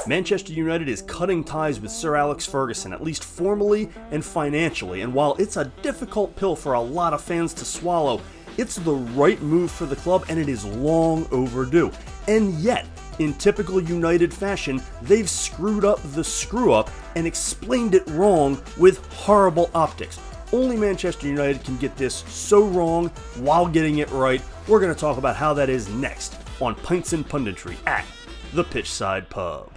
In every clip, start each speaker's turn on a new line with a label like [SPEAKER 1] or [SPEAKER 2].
[SPEAKER 1] Manchester United is cutting ties with Sir Alex Ferguson, at least formally and financially, and while it's a difficult pill for a lot of fans to swallow, it's the right move for the club and it is long overdue. And yet, in typical United fashion, they've screwed up the screw-up and explained it wrong with horrible optics. Only Manchester United can get this so wrong while getting it right. We're going to talk about how that is next on Pints and Punditry at the Pitchside Pub.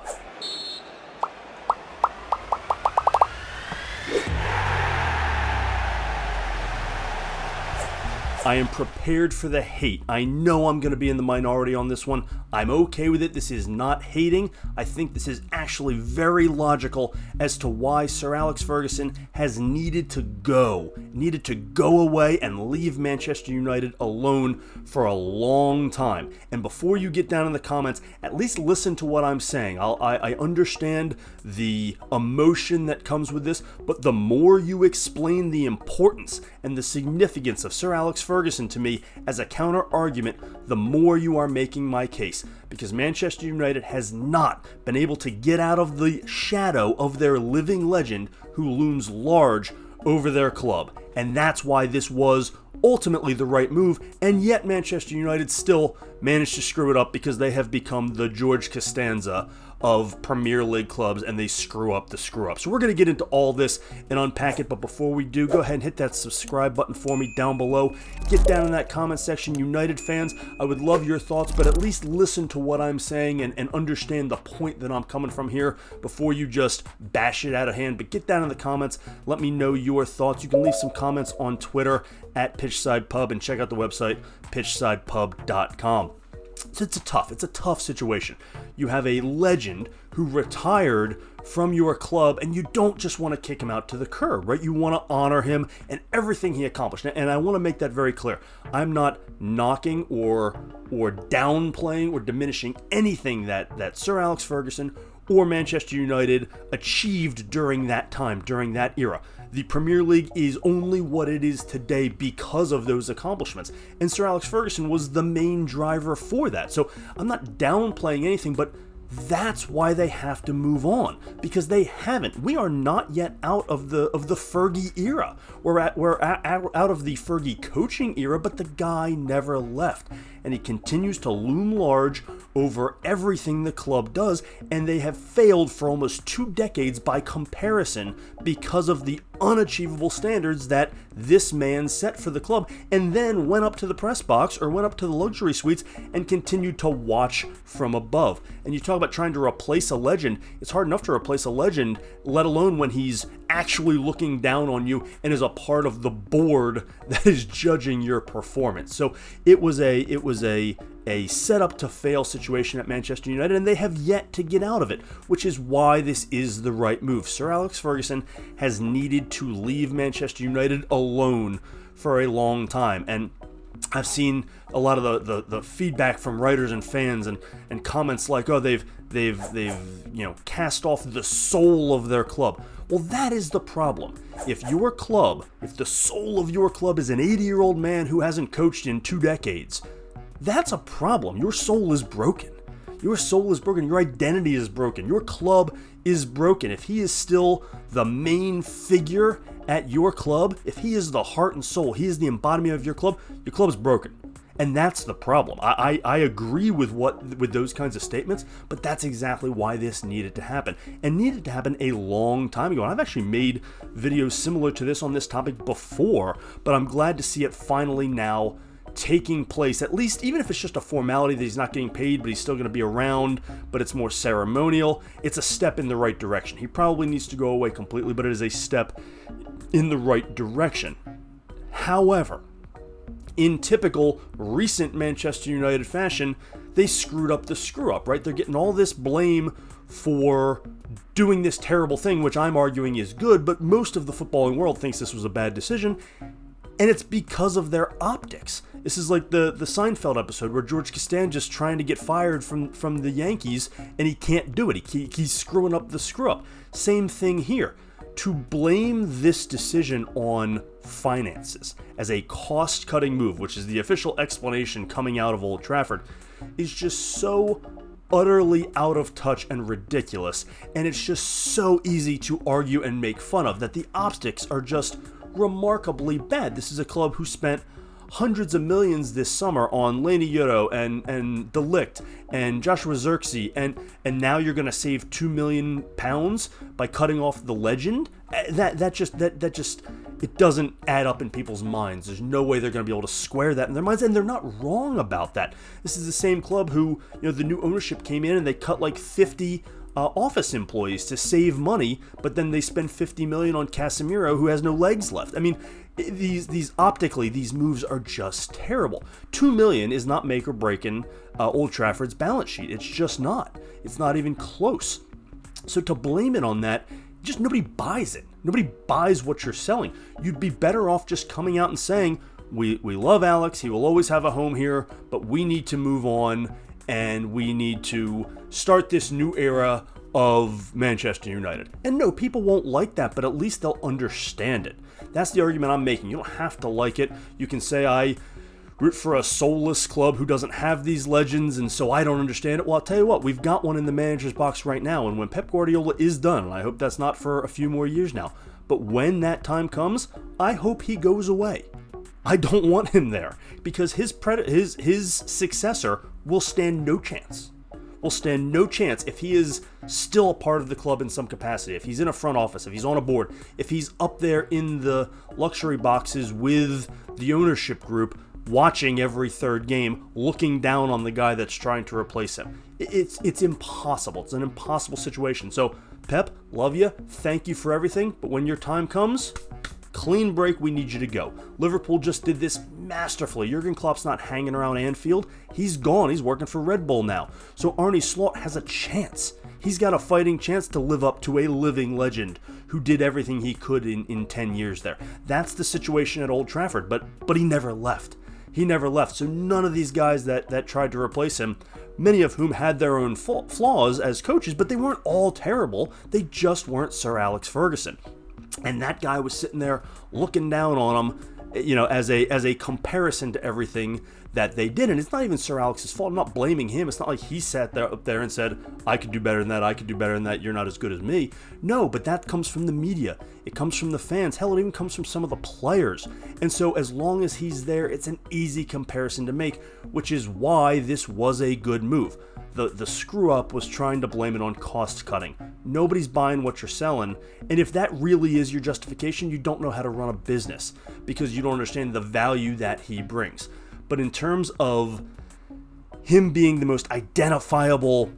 [SPEAKER 1] I am prepared for the hate. I know I'm going to be in the minority on this one. I'm okay with it. This is not hating. I think this is actually very logical as to why Sir Alex Ferguson has needed to go away and leave Manchester United alone for a long time. And before you get down in the comments, at least listen to what I'm saying. I understand the emotion that comes with this, but the more you explain the importance and the significance of Sir Alex Ferguson to me as a counter argument, the more you are making my case. Because Manchester United has not been able to get out of the shadow of their living legend who looms large over their club. And that's why this was ultimately the right move, and yet Manchester United still managed to screw it up because they have become the George Costanza of Premier League clubs, and they screw up the screw-up. So we're going to get into all this and unpack it, but before we do, go ahead and hit that subscribe button for me down below. Get down in that comment section, United fans. I would love your thoughts, but at least listen to what I'm saying and understand the point that I'm coming from here before you just bash it out of hand. But get down in the comments. Let me know your thoughts. You can leave some comments on Twitter at Pitchside Pub and check out the website, pitchsidepub.com. So it's a tough situation. You have a legend who retired from your club, and you don't just want to kick him out to the curb, right? You want to honor him and everything he accomplished. And I want to make that very clear. I'm not knocking or downplaying or diminishing anything that Sir Alex Ferguson or Manchester United achieved during that time, during that era. The Premier League is only what it is today because of those accomplishments. And Sir Alex Ferguson was the main driver for that. So I'm not downplaying anything, but that's why they have to move on, because they haven't. We are not yet out of the Fergie era. We're out of the Fergie coaching era, but the guy never left, and he continues to loom large over everything the club does, and they have failed for almost 2 decades by comparison because of the unachievable standards that this man set for the club, and then went up to the press box or went up to the luxury suites and continued to watch from above. And you talk about trying to replace a legend. It's hard enough to replace a legend, let alone when he's actually looking down on you and is a part of the board that is judging your performance. So it was a set up to fail situation at Manchester United, and they have yet to get out of it, which is why this is the right move. Sir Alex Ferguson has needed to leave Manchester United alone for a long time, and I've seen a lot of the feedback from writers and fans and comments like, oh, they've cast off the soul of their club. Well, that is the problem. If the soul of your club is an 80-year-old man who hasn't coached in 2 decades, that's a problem. Your soul is broken. Your soul is broken. Your identity is broken. Your club is broken. If he is still the main figure at your club, if he is the heart and soul, he is the embodiment of your club is broken. And that's the problem. I agree with those kinds of statements, but that's exactly why this needed to happen. And needed to happen a long time ago. And I've actually made videos similar to this on this topic before, but I'm glad to see it finally now taking place, at least, even if it's just a formality that he's not getting paid, but he's still going to be around, but it's more ceremonial. It's a step in the right direction. He probably needs to go away completely, but it is a step in the right direction. However, in typical recent Manchester United fashion, they screwed up the screw-up, right? They're getting all this blame for doing this terrible thing, which I'm arguing is good, but most of the footballing world thinks this was a bad decision, and it's because of their optics. This is like the Seinfeld episode where George Costanza's trying to get fired from the Yankees, and he can't do it. He's screwing up the screw-up. Same thing here. To blame this decision on finances as a cost-cutting move, which is the official explanation coming out of Old Trafford, is just so utterly out of touch and ridiculous, and it's just so easy to argue and make fun of that the optics are just remarkably bad. This is a club who spent hundreds of millions this summer on Laney Yoro and Delict and Joshua Xerxes, and now you're going to save £2 million by cutting off the legend? That just it doesn't add up in people's minds. There's no way they're going to be able to square that in their minds, and they're not wrong about that. This is the same club who, the new ownership came in and they cut like 50 office employees to save money, but then they spend $50 million on Casemiro, who has no legs left. I mean, these optically, these moves are just terrible. $2 million is not make or breaking Old Trafford's balance sheet. It's just not. It's not even close. So to blame it on that, just nobody buys it. Nobody buys what you're selling. You'd be better off just coming out and saying, we love Alex, he will always have a home here, but we need to move on, and we need to start this new era of Manchester United. And no, people won't like that, but at least they'll understand it. That's the argument I'm making. You don't have to like it. You can say, I root for a soulless club who doesn't have these legends, and so I don't understand it. Well, I'll tell you what, we've got one in the manager's box right now, and when Pep Guardiola is done, and I hope that's not for a few more years now, but when that time comes, I hope he goes away. I don't want him there, because his successor will stand no chance. Will stand no chance if he is still a part of the club in some capacity, if he's in a front office, if he's on a board, if he's up there in the luxury boxes with the ownership group, watching every third game, looking down on the guy that's trying to replace him. It's impossible. It's an impossible situation. So, Pep, love you. Thank you for everything. But when your time comes, clean break, we need you to go. Liverpool just did this masterfully. Jurgen Klopp's not hanging around Anfield. He's gone. He's working for Red Bull now. So Arne Slot has a chance. He's got a fighting chance to live up to a living legend who did everything he could in 10 years there. That's the situation at Old Trafford, but he never left. He never left. So none of these guys that tried to replace him, many of whom had their own flaws as coaches, but they weren't all terrible. They just weren't Sir Alex Ferguson. And that guy was sitting there looking down on him, as a comparison to everything that they did. And it's not even Sir Alex's fault. I'm not blaming him. It's not like he sat up there and said, I could do better than that, I could do better than that, you're not as good as me. No, but that comes from the media. It comes from the fans. Hell, it even comes from some of the players. And so as long as he's there, it's an easy comparison to make, which is why this was a good move. The screw up was trying to blame it on cost cutting. Nobody's buying what you're selling, and if that really is your justification, you don't know how to run a business because you don't understand the value that he brings. But in terms of him being the most identifiable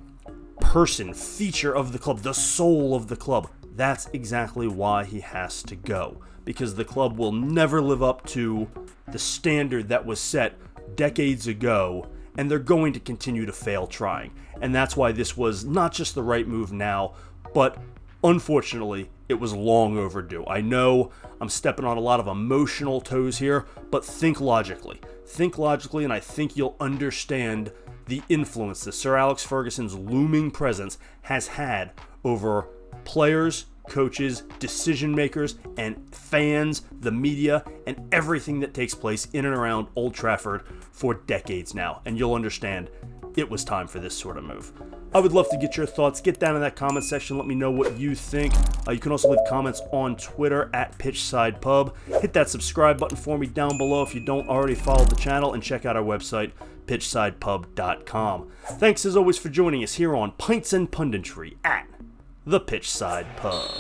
[SPEAKER 1] person, feature of the club, the soul of the club, that's exactly why he has to go, because the club will never live up to the standard that was set decades ago, and they're going to continue to fail trying. And that's why this was not just the right move now, but unfortunately, it was long overdue. I know I'm stepping on a lot of emotional toes here, but think logically. Think logically, and I think you'll understand the influence that Sir Alex Ferguson's looming presence has had over players, coaches, decision makers, and fans, the media, and everything that takes place in and around Old Trafford for decades now. And you'll understand it was time for this sort of move. I would love to get your thoughts. Get down in that comment section. Let me know what you think. You can also leave comments on Twitter at PitchsidePub. Hit that subscribe button for me down below if you don't already follow the channel, and check out our website, pitchsidepub.com. Thanks as always for joining us here on Pints and Punditry at the Pitchside Pub.